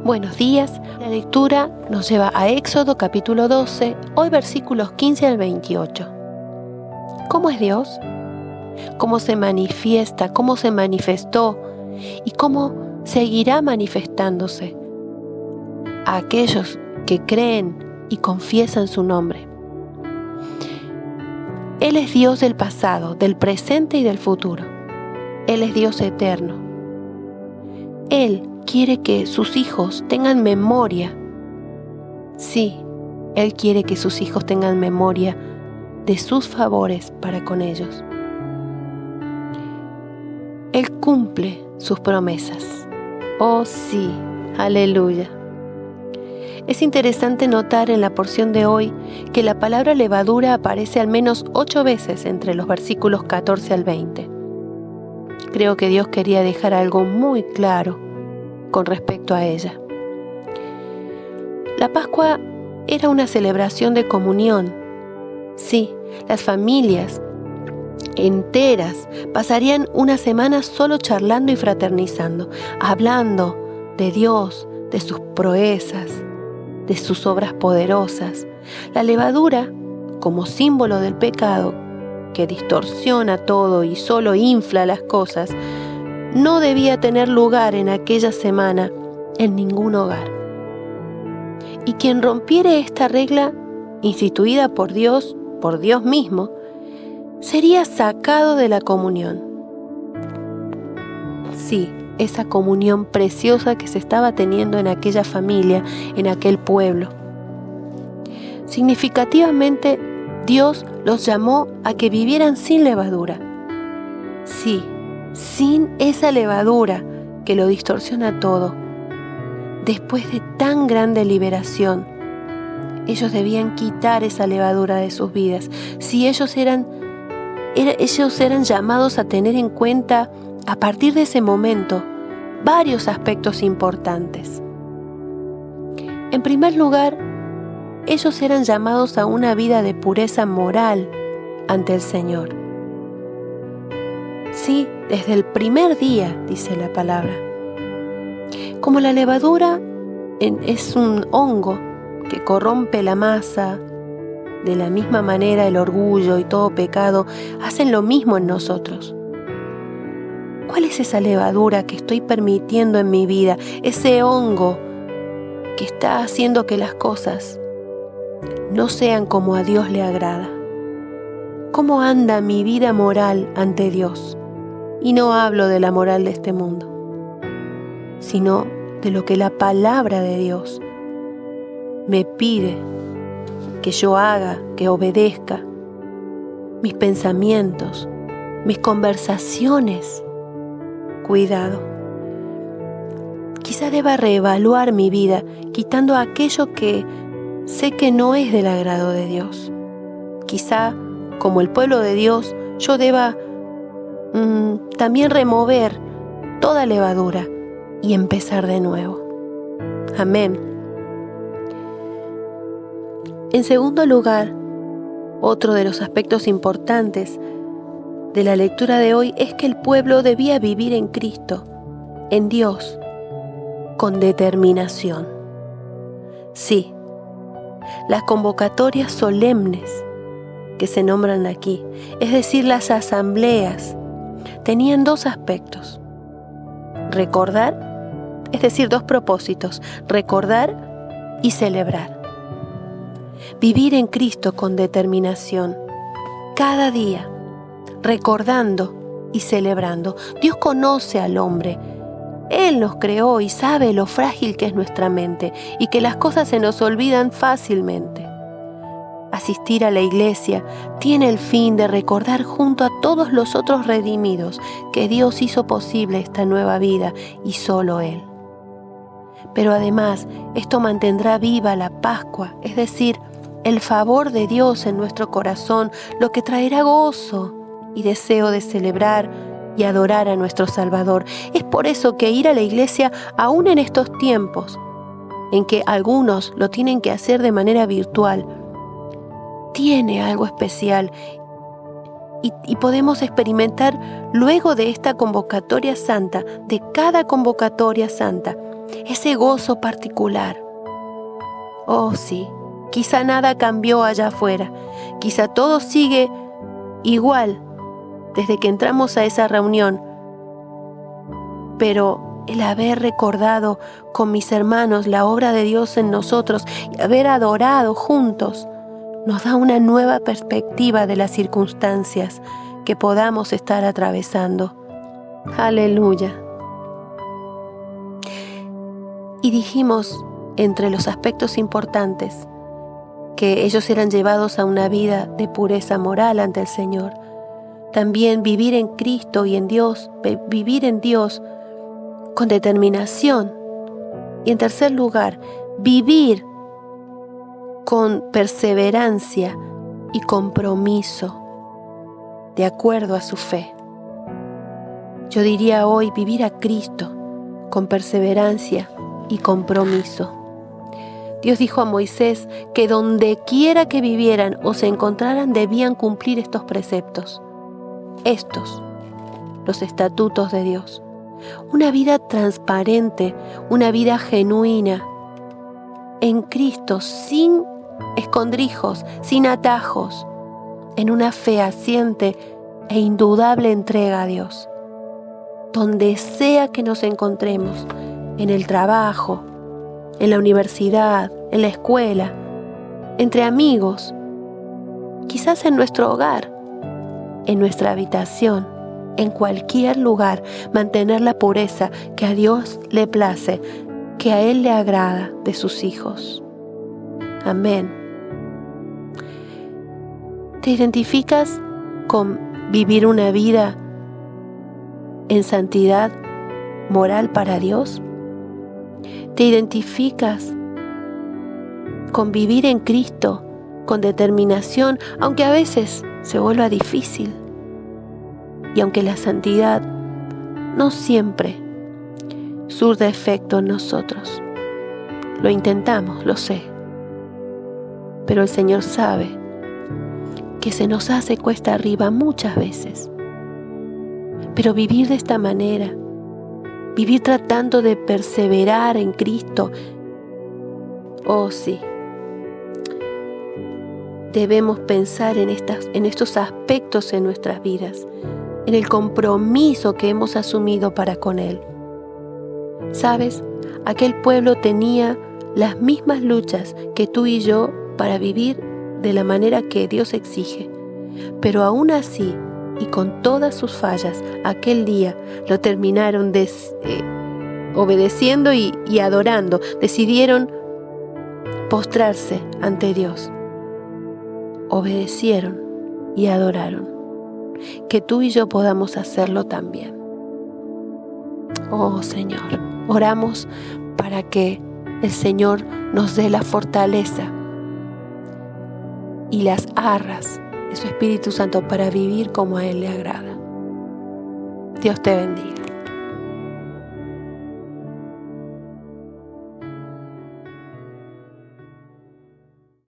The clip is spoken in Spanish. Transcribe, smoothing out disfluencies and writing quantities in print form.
Buenos días, la lectura nos lleva a Éxodo capítulo 12, hoy versículos 15 al 28. ¿Cómo es Dios? ¿Cómo se manifiesta? ¿Cómo se manifestó? ¿Y cómo seguirá manifestándose a aquellos que creen y confiesan su nombre? Él es Dios del pasado, del presente y del futuro. Él es Dios eterno. Él quiere que sus hijos tengan memoria. Sí, Él quiere que sus hijos tengan memoria de sus favores para con ellos. Él cumple sus promesas. Oh sí, aleluya. Es interesante notar en la porción de hoy que la palabra levadura aparece al menos 8 veces entre los versículos 14 al 20. Creo que Dios quería dejar algo muy claro con respecto a ella. La Pascua era una celebración de comunión. Sí, las familias enteras pasarían una semana solo charlando y fraternizando, hablando de Dios, de sus proezas, de sus obras poderosas. La levadura, como símbolo del pecado, que distorsiona todo y solo infla las cosas, no debía tener lugar en aquella semana en ningún hogar. Y quien rompiere esta regla, instituida por Dios mismo, sería sacado de la comunión. Sí, esa comunión preciosa que se estaba teniendo en aquella familia, en aquel pueblo. Significativamente, Dios los llamó a que vivieran sin levadura. Sí, sin esa levadura que lo distorsiona todo. Después de tan grande liberación, ellos debían quitar esa levadura de sus vidas. Si ellos eran llamados a tener en cuenta, a partir de ese momento, varios aspectos importantes. En primer lugar, ellos eran llamados a una vida de pureza moral ante el Señor. Sí, desde el primer día, dice la palabra. Como la levadura es un hongo que corrompe la masa, de la misma manera el orgullo y todo pecado hacen lo mismo en nosotros. ¿Cuál es esa levadura que estoy permitiendo en mi vida? Ese hongo que está haciendo que las cosas no sean como a Dios le agrada. ¿Cómo anda mi vida moral ante Dios? Y no hablo de la moral de este mundo, sino de lo que la palabra de Dios me pide que yo haga, que obedezca. Mis pensamientos, mis conversaciones. Cuidado. Quizá deba reevaluar mi vida, quitando aquello que sé que no es del agrado de Dios. Quizá, como el pueblo de Dios, yo deba también remover toda levadura y empezar de nuevo. Amén. En segundo lugar, otro de los aspectos importantes de la lectura de hoy es que el pueblo debía vivir en Cristo, en Dios, con determinación. Sí, las convocatorias solemnes que se nombran aquí, es decir, las asambleas, tenían 2 aspectos. Recordar, es decir, 2 propósitos, recordar y celebrar. Vivir en Cristo con determinación, cada día, recordando y celebrando. Dios conoce al hombre. Él nos creó y sabe lo frágil que es nuestra mente y que las cosas se nos olvidan fácilmente. Asistir a la iglesia tiene el fin de recordar junto a todos los otros redimidos que Dios hizo posible esta nueva vida y solo Él. Pero además, esto mantendrá viva la Pascua, es decir, el favor de Dios en nuestro corazón, lo que traerá gozo y deseo de celebrar y adorar a nuestro Salvador. Es por eso que ir a la iglesia, aún en estos tiempos, en que algunos lo tienen que hacer de manera virtual, tiene algo especial y podemos experimentar luego de esta convocatoria santa, de cada convocatoria santa, ese gozo particular. Oh sí, quizá nada cambió allá afuera, quizá todo sigue igual desde que entramos a esa reunión, pero el haber recordado con mis hermanos la obra de Dios en nosotros y haber adorado juntos nos da una nueva perspectiva de las circunstancias que podamos estar atravesando. Aleluya. Y dijimos, entre los aspectos importantes, que ellos eran llevados a una vida de pureza moral ante el Señor. También vivir en Cristo y en Dios, vivir en Dios con determinación. Y en tercer lugar, vivir con perseverancia y compromiso, de acuerdo a su fe. Yo diría hoy vivir a Cristo con perseverancia y compromiso. Dios dijo a Moisés que donde quiera que vivieran o se encontraran debían cumplir estos preceptos. Estos, los estatutos de Dios. Una vida transparente, una vida genuina, en Cristo, sin escondrijos, sin atajos, en una fehaciente e indudable entrega a Dios. Donde sea que nos encontremos, en el trabajo, en la universidad, en la escuela, entre amigos, quizás en nuestro hogar, en nuestra habitación, en cualquier lugar, mantener la pureza que a Dios le place, que a Él le agrada de sus hijos. Amén. ¿Te identificas con vivir una vida en santidad moral para Dios? ¿Te identificas con vivir en Cristo con determinación, aunque a veces se vuelva difícil? Y aunque la santidad no siempre surta efecto en nosotros. Lo intentamos, lo sé. Pero el Señor sabe que se nos hace cuesta arriba muchas veces. Pero vivir de esta manera, vivir tratando de perseverar en Cristo, oh sí, debemos pensar en estos aspectos en nuestras vidas, en el compromiso que hemos asumido para con Él. ¿Sabes? Aquel pueblo tenía las mismas luchas que tú y yo para vivir de la manera que Dios exige, pero aún así, y con todas sus fallas, aquel día lo terminaron obedeciendo y adorando. Decidieron postrarse ante Dios. Obedecieron y adoraron. Que tú y yo podamos hacerlo también. Oh Señor, oramos para que el Señor nos dé la fortaleza y las arras de su Espíritu Santo para vivir como a Él le agrada. Dios te bendiga.